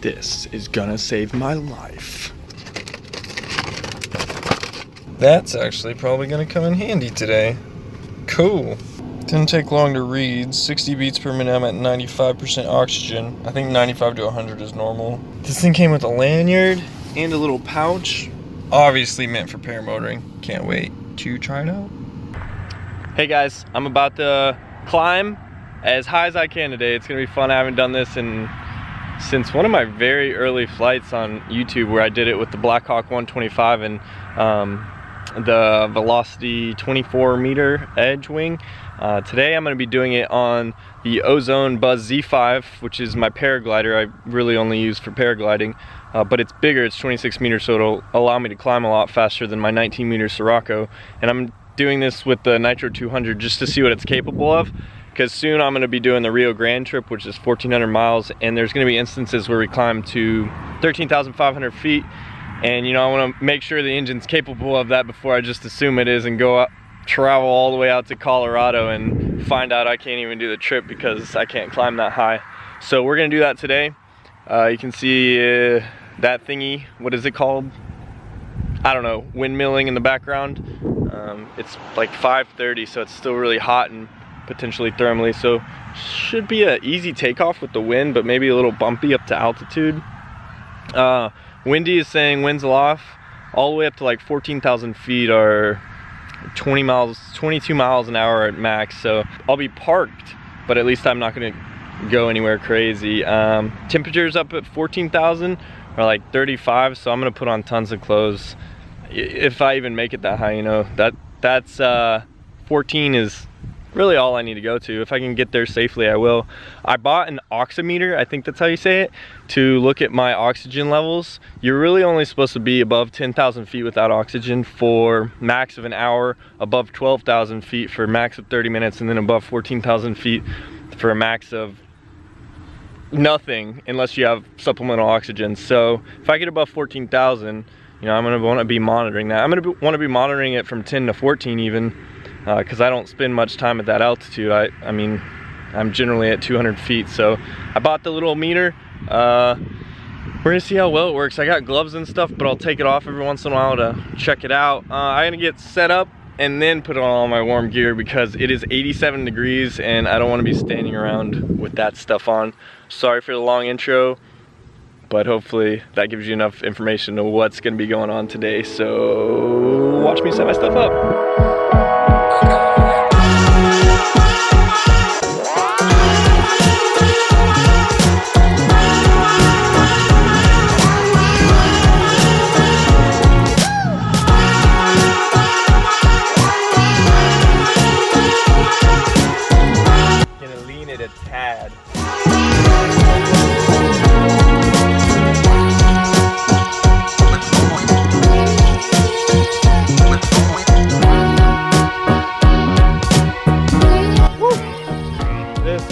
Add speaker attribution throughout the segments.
Speaker 1: This is gonna save my life.
Speaker 2: That's actually probably gonna come in handy today. Cool. Didn't take long to read. 60 beats per minute. I'm at 95% oxygen. I think 95 to 100 is normal. This thing came with a lanyard and a little pouch. Obviously meant for paramotoring. Can't wait to try it out. Hey guys, I'm about to climb as high as I can today. It's gonna be fun. I haven't done this since one of my very early flights on YouTube, where I did it with the Blackhawk 125 and the Velocity 24-meter edge wing. Today I'm going to be doing it on the Ozone Buzz Z5, which is my paraglider I really only use for paragliding, but it's bigger, it's 26 meters, so it'll allow me to climb a lot faster than my 19-meter Sirocco. And I'm doing this with the Nitro 200 just to see what it's capable of, because soon I'm going to be doing the Rio Grande trip, which is 1,400 miles, and there's going to be instances where we climb to 13,500 feet. And you know, I want to make sure the engine's capable of that before I just assume it is and go up, travel all the way out to Colorado and find out I can't even do the trip because I can't climb that high. So we're gonna do that today. You can see that thingy, what is it called? I don't know, windmilling in the background. It's like 5:30, so it's still really hot and potentially thermally, so should be an easy takeoff with the wind, but maybe a little bumpy up to altitude. Windy is saying winds aloft all the way up to like 14,000 feet or 22 miles an hour at max. So I'll be parked, but at least I'm not gonna go anywhere crazy. Temperatures up at 14,000 or like 35, so I'm gonna put on tons of clothes if I even make it that high. You know, that's 14 is really all I need to go to. If I can get there safely, I will. I bought an oximeter, I think that's how you say it, to look at my oxygen levels. You're really only supposed to be above 10,000 feet without oxygen for max of an hour, above 12,000 feet for max of 30 minutes, and then above 14,000 feet for a max of nothing unless you have supplemental oxygen. So if I get above 14,000, you know, I'm gonna wanna be monitoring that. I'm gonna wanna be monitoring it from 10 to 14 even, because I don't spend much time at that altitude. I mean, I'm generally at 200 feet, so I bought the little meter. We're gonna see how well it works. I got gloves and stuff, but I'll take it off every once in a while to check it out. I'm gonna get set up and then put on all my warm gear because it is 87 degrees and I don't wanna be standing around with that stuff on. Sorry for the long intro, but hopefully that gives you enough information to what's gonna be going on today. So watch me set my stuff up. Gonna lean it a tad.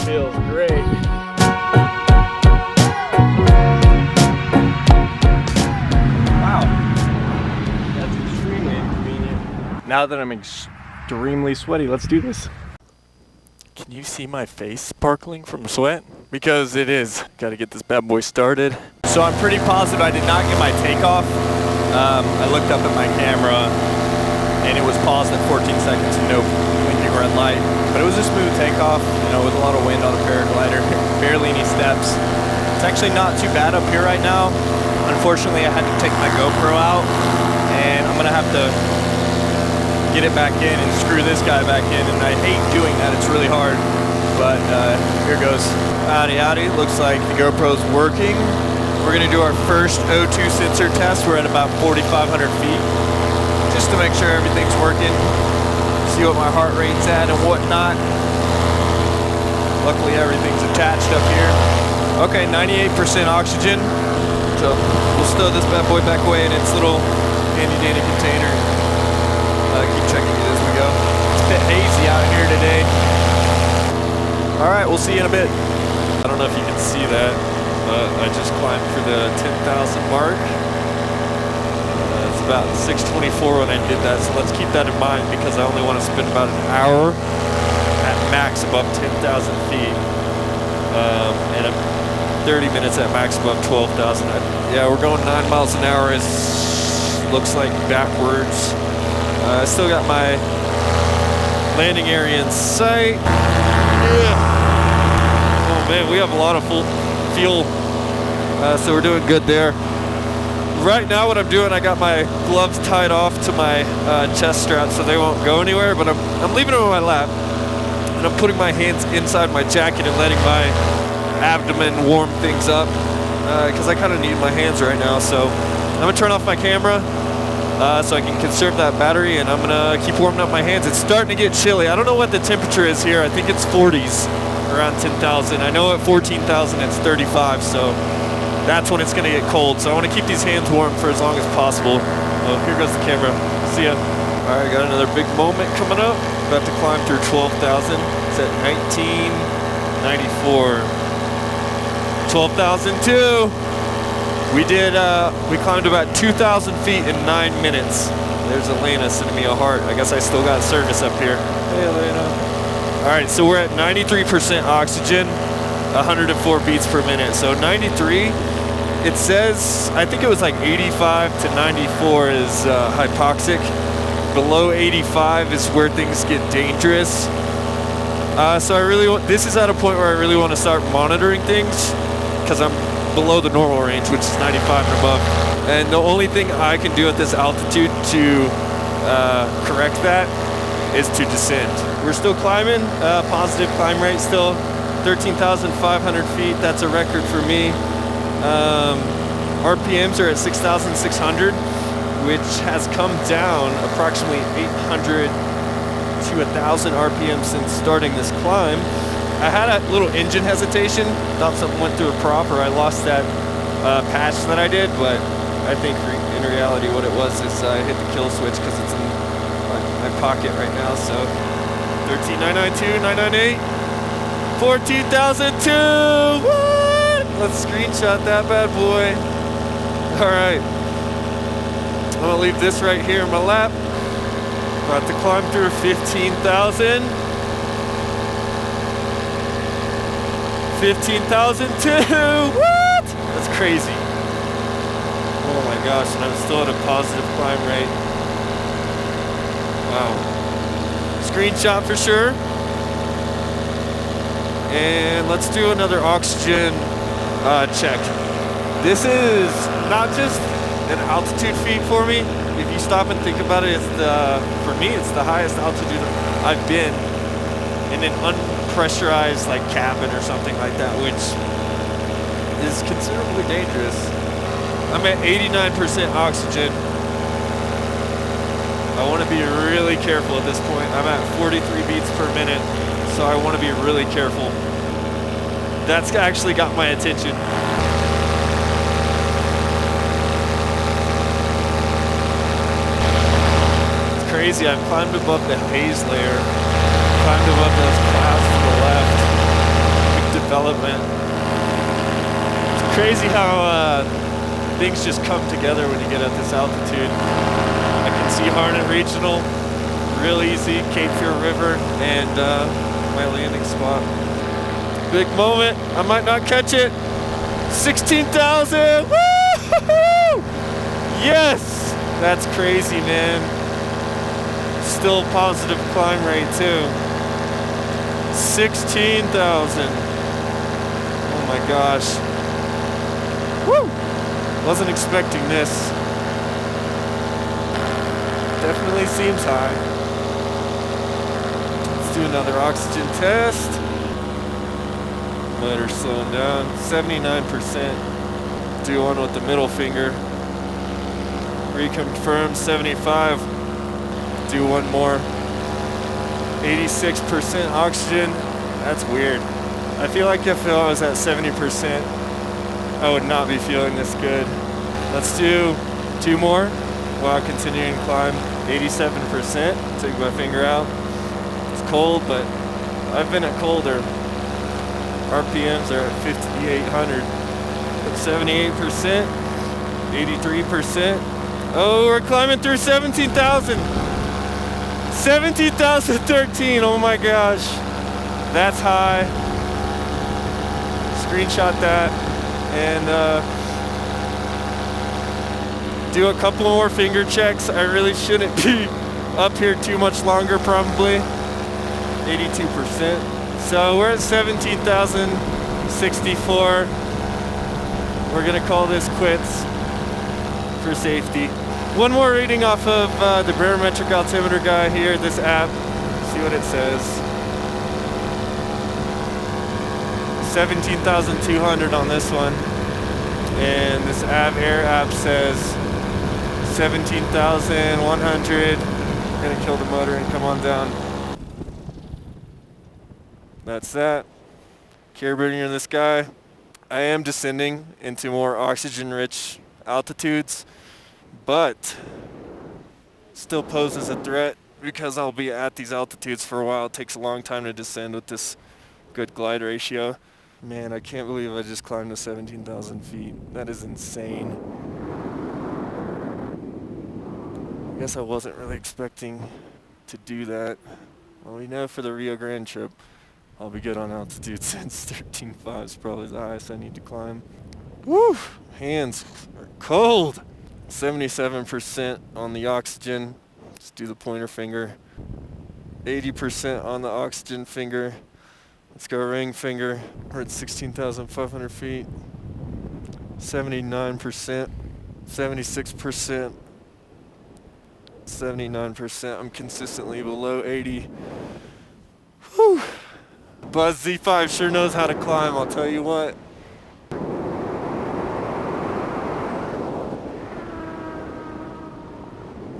Speaker 2: Feels great. Wow, that's extremely inconvenient. Now that I'm extremely sweaty, let's do this. Can you see my face sparkling from sweat? Because it is. Got to get this bad boy started. So I'm pretty positive I did not get my takeoff. I looked up at my camera and it was paused at 14 seconds and no blinking red light. But it was a smooth takeoff, you know, with a lot of wind on the paraglider, barely any steps. It's actually not too bad up here right now. Unfortunately, I had to take my GoPro out, and I'm gonna have to get it back in and screw this guy back in, and I hate doing that, it's really hard. But here goes. Howdy howdy, looks like the GoPro's working. We're gonna do our first O2 sensor test. We're at about 4,500 feet, just to make sure everything's working. See what my heart rate's at and whatnot. Luckily everything's attached up here. Okay, 98% oxygen. So we'll stow this bad boy back away in its little handy dandy container. Keep checking it as we go. It's a bit hazy out here today. Alright, we'll see you in a bit. I don't know if you can see that, but I just climbed for the 10,000 mark. It's about 6:24 when I did that, so let's keep that in mind because I only want to spend about an hour at max above 10,000 feet. And
Speaker 3: 30 minutes at max above 12,000. Yeah, we're going 9 miles an hour. It looks like backwards. I still got my landing area in sight. Yeah. Oh man, we have a lot of full fuel, so we're doing good there. Right now what I'm doing, I got my gloves tied off to my chest strap so they won't go anywhere, but I'm leaving them on my lap, and I'm putting my hands inside my jacket and letting my abdomen warm things up, because I kind of need my hands right now. So I'm gonna turn off my camera so I can conserve that battery, and I'm gonna keep warming up my hands. It's starting to get chilly. I don't know what the temperature is here. I think it's 40s, around 10,000. I know at 14,000 it's 35, so that's when it's gonna get cold. So I wanna keep these hands warm for as long as possible. Oh, here goes the camera. See ya. All right, got another big moment coming up. About to climb through 12,000. It's at 1994. 12,002. We climbed about 2,000 feet in 9 minutes. There's Elena sending me a heart. I guess I still got service up here. Hey, Elena. All right, so we're at 93% oxygen, 104 beats per minute. So 93, it says, I think it was like 85 to 94 is hypoxic. Below 85 is where things get dangerous. So this is at a point where I really want to start monitoring things, because I'm below the normal range, which is 95 and above. And the only thing I can do at this altitude to correct that is to descend. We're still climbing, positive climb rate still, 13,500 feet. That's a record for me. RPMs are at 6,600, which has come down approximately 800 to 1,000 RPM since starting this climb. I had a little engine hesitation, thought something went through a prop or I lost that patch that I did, but I think in reality what it was is I hit the kill switch because it's in my pocket right now. So 13,992, 998, 14,002, what? Let's screenshot that bad boy. All right, I'm gonna leave this right here in my lap. About to climb through 15,000. 15,002! What? That's crazy. Oh my gosh, and I'm still at a positive climb rate. Wow. Screenshot for sure. And let's do another oxygen check. This is not just an altitude feat for me. If you stop and think about it, for me, it's the highest altitude I've been in an unpressurized like cabin or something like that, which is considerably dangerous. I'm at 89% oxygen. I want to be really careful at this point. I'm at 43 beats per minute, so I want to be really careful. That's actually got my attention. Crazy, I've climbed above the haze layer, climbed above those clouds to the left. Big development. It's crazy how things just come together when you get at this altitude. I can see Harnett Regional, real easy, Cape Fear River, and my landing spot. Big moment, I might not catch it. 16,000, woo-hoo-hoo! Yes, that's crazy, man. Still positive climb rate too. 16,000. Oh my gosh. Woo! Wasn't expecting this. Definitely seems high. Let's do another oxygen test. Motor's slowing down. 79%. Do one with the middle finger. Reconfirm 75. Do one more. 86% oxygen. That's weird. I feel like if I was at 70%, I would not be feeling this good. Let's do 2 more while continuing to climb. 87%. Take my finger out. It's cold, but I've been at colder. RPMs are at 5,800. 78%. 83%. Oh, we're climbing through 17,000. 17,013, oh my gosh. That's high. Screenshot that. and do a couple more finger checks. I really shouldn't be up here too much longer, probably 82%. So we're at 17,064. We're gonna call this quits for safety. One more reading off of the barometric altimeter guy here, this app. See what it says. 17,200 on this one. And this air app says 17,100. Gonna kill the motor and come on down. That's that. Carburetor in the sky. I am descending into more oxygen-rich altitudes, but still poses a threat because I'll be at these altitudes for a while. It takes a long time to descend with this good glide ratio. Man, I can't believe I just climbed to 17,000 feet. That is insane. I guess I wasn't really expecting to do that. Well, we know for the Rio Grande trip, I'll be good on altitude since 13.5 is probably the highest I need to climb. Woo! Hands are cold. 77% on the oxygen. Let's do the pointer finger. 80% on the oxygen finger. Let's go ring finger. We're at 16,500 feet. 79%. 76%. 79%. I'm consistently below 80. Whew. Buzz Z5 sure knows how to climb, I'll tell you what.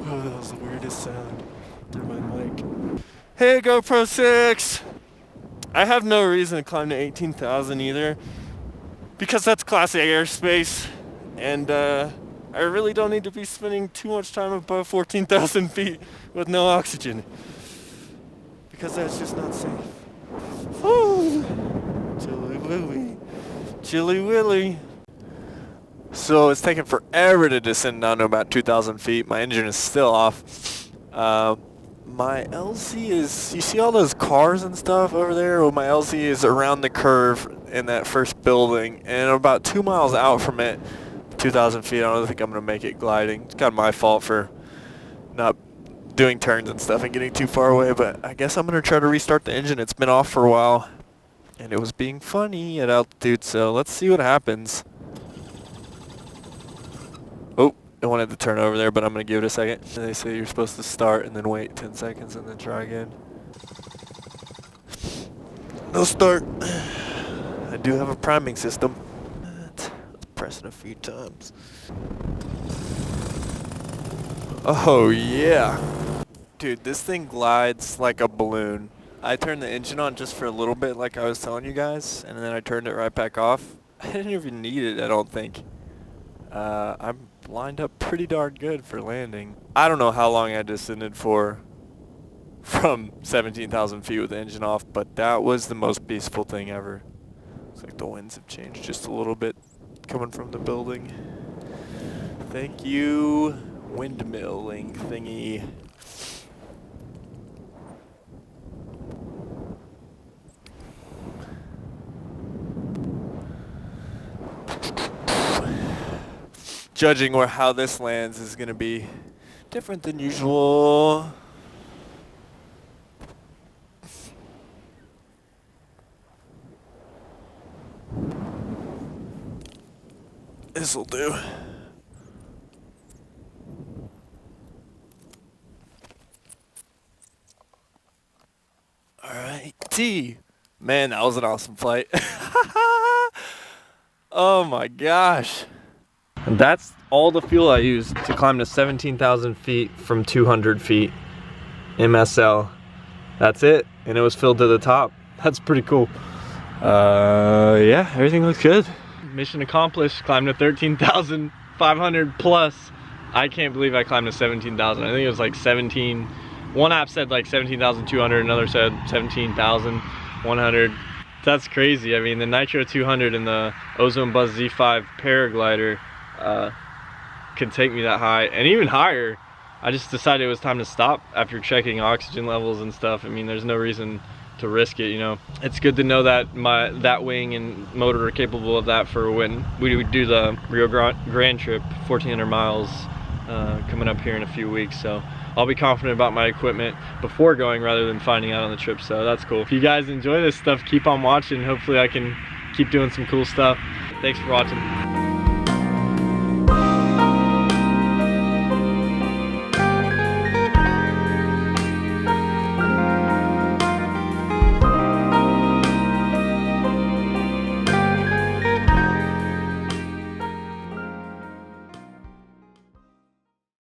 Speaker 3: Oh, that was the weirdest sound through my mic. Hey, GoPro 6! I have no reason to climb to 18,000 either, because that's Class A airspace, and I really don't need to be spending too much time above 14,000 feet with no oxygen, because that's just not safe. Woo! Chilly Willy. Chilly Willy. So it's taken forever to descend down to about 2,000 feet. My engine is still off. My LZ is, you see all those cars and stuff over there? Well, my LZ is around the curve in that first building, and about 2 miles out from it, 2,000 feet, I don't think I'm going to make it gliding. It's kind of my fault for not doing turns and stuff and getting too far away, but I guess I'm going to try to restart the engine. It's been off for a while, and it was being funny at altitude, so let's see what happens. Oh, I wanted to turn over there, but I'm going to give it a second. And they say you're supposed to start and then wait 10 seconds and then try again. No start. I do have a priming system. Let's press it a few times. Oh yeah. Dude, this thing glides like a balloon. I turned the engine on just for a little bit like I was telling you guys, and then I turned it right back off. I didn't even need it, I don't think. I'm lined up pretty darn good for landing. I don't know how long I descended for from 17,000 feet with the engine off, but that was the most peaceful thing ever. Looks like the winds have changed just a little bit coming from the building. Thank you, windmilling thingy. Judging how this lands is going to be different than usual. This'll do. Alrighty. Man, that was an awesome flight. Oh my gosh. And that's all the fuel I used to climb to 17,000 feet from 200 feet. MSL. That's it. And it was filled to the top. That's pretty cool. Yeah, everything looks good. Mission accomplished. Climbed to 13,500 plus. I can't believe I climbed to 17,000. I think it was like 17. One app said like 17,200. Another said 17,100. That's crazy. I mean, the Nitro 200 and the Ozone Buzz Z5 Paraglider can take me that high and even higher. I just decided it was time to stop after checking oxygen levels and stuff. I mean, there's no reason
Speaker 2: risk it, you know. It's good to know that that wing and motor are capable of that for when we do the Rio Grande trip, 1,400 miles coming up here in a few weeks. So I'll be confident about my equipment before going rather than finding out on the trip, so that's cool. If you guys enjoy this stuff, keep on watching. Hopefully I can keep doing some cool stuff. Thanks for watching.